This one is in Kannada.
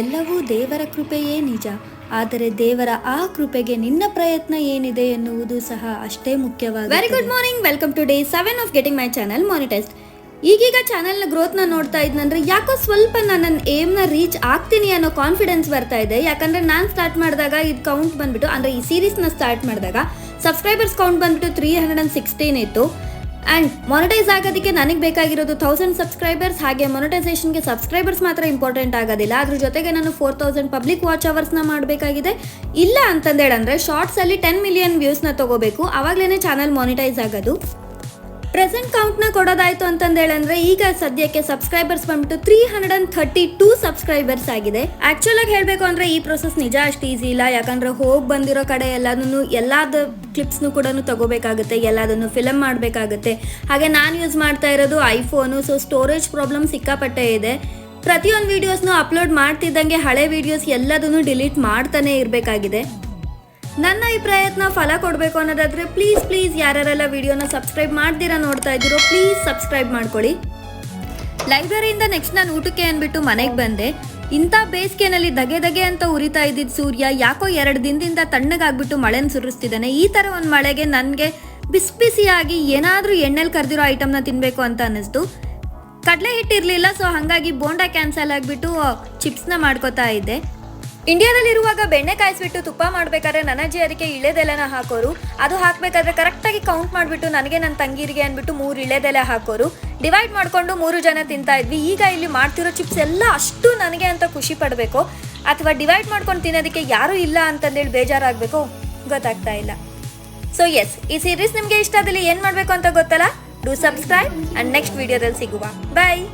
ಎಲ್ಲವೂ ದೇವರ ಕೃಪೆಯೇ ನಿಜ, ಆದರೆ ದೇವರ ಆ ಕೃಪೆಗೆ ನಿನ್ನ ಪ್ರಯತ್ನ ಏನಿದೆ ಎನ್ನುವುದು ಸಹ ಅಷ್ಟೇ ಮುಖ್ಯವಾಗಿದೆ. Very good morning, welcome to day 7 of getting my channel monetized. ಈಗೀಗ ಚಾನಲ್ನ ಗ್ರೋತ್ನ ನೋಡ್ತಾ ಇದ್ನಂದ್ರೆ ಯಾಕೋ ಸ್ವಲ್ಪ ನನ್ನ ಏಮ್ನ ರೀಚ್ ಆಗ್ತೀನಿ ಅನ್ನೋ ಕಾನ್ಫಿಡೆನ್ಸ್ ಬರ್ತಾ ಇದೆ. ಯಾಕಂದ್ರೆ ನಾನು ಸ್ಟಾರ್ಟ್ ಮಾಡಿದಾಗ ಇದು ಕೌಂಟ್ ಬಂದ್ಬಿಟ್ಟು, ಅಂದರೆ ಈ ಸೀರೀಸ್ನ ಸ್ಟಾರ್ಟ್ ಮಾಡಿದಾಗ ಸಬ್ಸ್ಕ್ರೈಬರ್ಸ್ ಕೌಂಟ್ ಬಂದ್ಬಿಟ್ಟು 316 ಇತ್ತು. ಆ್ಯಂಡ್ ಮೊನಿಟೈಸ್ ಆಗೋದಕ್ಕೆ ನನಗೆ ಬೇಕಾಗಿರೋದು 1000 ಸಬ್ಸ್ಕ್ರೈಬರ್ಸ್. ಹಾಗೆ ಮೊನಿಟೈಸೇಷನ್ಗೆ ಸಬ್ಸ್ಕ್ರೈಬರ್ಸ್ ಮಾತ್ರ ಇಂಪಾರ್ಟೆಂಟ್ ಆಗೋದಿಲ್ಲ, ಅದ್ರ ಜೊತೆಗೆ ನಾನು 4000 ಪಬ್ಲಿಕ್ ವಾಚ್ ಅವರ್ಸ್ನ ಮಾಡಬೇಕಾಗಿದೆ. ಇಲ್ಲ ಅಂತಂದೇಳಂದರೆ ಶಾರ್ಟ್ಸಲ್ಲಿ 10 ಮಿಲಿಯನ್ ವ್ಯೂಸ್ನ ತೊಗೋಬೇಕು, ಆವಾಗಲೇ ಚಾನಲ್ ಮಾನಿಟೈಸ್ ಆಗೋದು. ಪ್ರೆಸೆಂಟ್ ಕೌಂಟ್ನ ಕೊಡೋದಾಯಿತು ಅಂತಂದೇಳಂದ್ರೆ ಈಗ ಸದ್ಯಕ್ಕೆ ಸಬ್ಸ್ಕ್ರೈಬರ್ಸ್ ಬಂದ್ಬಿಟ್ಟು 332 ಸಬ್ಸ್ಕ್ರೈಬರ್ಸ್ ಆಗಿದೆ. ಆ್ಯಕ್ಚುಲಾಗಿ ಹೇಳಬೇಕು ಅಂದರೆ ಈ ಪ್ರೊಸೆಸ್ ನಿಜ ಅಷ್ಟು ಈಸಿ ಇಲ್ಲ. ಯಾಕಂದರೆ ಹೋಗಿ ಬಂದಿರೋ ಕಡೆ ಎಲ್ಲದ ಕ್ಲಿಪ್ಸ್ನು ಕೂಡ ತಗೋಬೇಕಾಗುತ್ತೆ, ಎಲ್ಲದನ್ನು ಫಿಲಮ್ ಮಾಡಬೇಕಾಗುತ್ತೆ. ಹಾಗೆ ನಾನು ಯೂಸ್ ಮಾಡ್ತಾ ಇರೋದು ಐಫೋನು, ಸೊ ಸ್ಟೋರೇಜ್ ಪ್ರಾಬ್ಲಮ್ ಸಿಕ್ಕಾಪಟ್ಟೆ ಇದೆ. ಪ್ರತಿಯೊಂದು ವೀಡಿಯೋಸ್ನು ಅಪ್ಲೋಡ್ ಮಾಡ್ತಿದ್ದಂಗೆ ಹಳೆ ವೀಡಿಯೋಸ್ ಎಲ್ಲದನ್ನು ಡಿಲೀಟ್ ಮಾಡ್ತಾನೆ ಇರಬೇಕಾಗಿದೆ. ನನ್ನ ಈ ಪ್ರಯತ್ನ ಫಲ ಕೊಡಬೇಕು ಅನ್ನೋದಾದರೆ ಪ್ಲೀಸ್ ಯಾರೆಲ್ಲ ವಿಡಿಯೋನ ಸಬ್ಸ್ಕ್ರೈಬ್ ಮಾಡ್ದಿರಾ ನೋಡ್ತಾ ಇದ್ದೀರೋ ಪ್ಲೀಸ್ ಸಬ್ಸ್ಕ್ರೈಬ್ ಮಾಡ್ಕೊಳ್ಳಿ. ಲೈಬ್ರರಿಯಿಂದ ನೆಕ್ಸ್ಟ್ ನಾನು ಊಟಕ್ಕೆ ಅಂದ್ಬಿಟ್ಟು ಮನೆಗೆ ಬಂದೆ. ಇಂಥ ಬೇಸಿಗೆನಲ್ಲಿ ದಗೆ ಅಂತ ಉರಿತಾ ಇದ್ದಿದ್ದು ಸೂರ್ಯ ಯಾಕೋ 2 ದಿನದಿಂದ ತಣ್ಣಗಾಗ್ಬಿಟ್ಟು ಮಳೆನ ಸುರಿಸ್ತಿದ್ದಾನೆ. ಈ ಥರ ಒಂದು ಮಳೆಗೆ ನನಗೆ ಬಿಸಿಯಾಗಿ ಏನಾದರೂ ಎಣ್ಣೆಲಿ ಕರೆದಿರೋ ಐಟಮ್ನ ತಿನ್ನಬೇಕು ಅಂತ ಅನ್ನಿಸ್ತು. ಕಡಲೆ ಹಿಟ್ಟಿರಲಿಲ್ಲ, ಸೊ ಹಾಗಾಗಿ ಬೋಂಡಾ ಕ್ಯಾನ್ಸಲ್ ಆಗಿಬಿಟ್ಟು ಚಿಪ್ಸ್ನ ಮಾಡ್ಕೋತಾ ಇದ್ದೆ. ಇಂಡಿಯಾದಲ್ಲಿರುವಾಗ ಬೆಣ್ಣೆ ಕಾಯಿಸ್ಬಿಟ್ಟು ತುಪ್ಪ ಮಾಡಬೇಕಾದ್ರೆ ನನ್ನ ಅಜ್ಜಿ ಅದಕ್ಕೆ ಇಳೆದೆಲೆನ ಹಾಕೋರು. ಅದು ಹಾಕಬೇಕಾದ್ರೆ ಕರೆಕ್ಟಾಗಿ ಕೌಂಟ್ ಮಾಡಿಬಿಟ್ಟು ನನಗೆ ನನ್ನ ತಂಗಿರಿಗೆ ಅಂದ್ಬಿಟ್ಟು 3 ಇಳೆದೆಲೆ ಹಾಕೋರು. ಡಿವೈಡ್ ಮಾಡಿಕೊಂಡು 3 ಜನ ತಿಂತಾ ಇದ್ವಿ. ಈಗ ಇಲ್ಲಿ ಮಾಡ್ತಿರೋ ಚಿಪ್ಸ್ ಎಲ್ಲ ಅಷ್ಟು ನನಗೆ ಅಂತ ಖುಷಿ ಪಡಬೇಕು, ಅಥವಾ ಡಿವೈಡ್ ಮಾಡ್ಕೊಂಡು ತಿನ್ನೋದಕ್ಕೆ ಯಾರೂ ಇಲ್ಲ ಅಂತಂದೇಳಿ ಬೇಜಾರಾಗಬೇಕು, ಗೊತ್ತಾಗ್ತಾ ಇಲ್ಲ. ಸೊ ಎಸ್, ಈ ಸೀರೀಸ್ ನಿಮಗೆ ಇಷ್ಟ ಆದಲ್ಲಿ ಏನು ಮಾಡಬೇಕು ಅಂತ ಗೊತ್ತಲ್ಲ, ಡೂ ಸಬ್ಸ್ಕ್ರೈಬ್ ಆ್ಯಂಡ್ ನೆಕ್ಸ್ಟ್ ವಿಡಿಯೋದಲ್ಲಿ ಸಿಗುವ. ಬಾಯ್.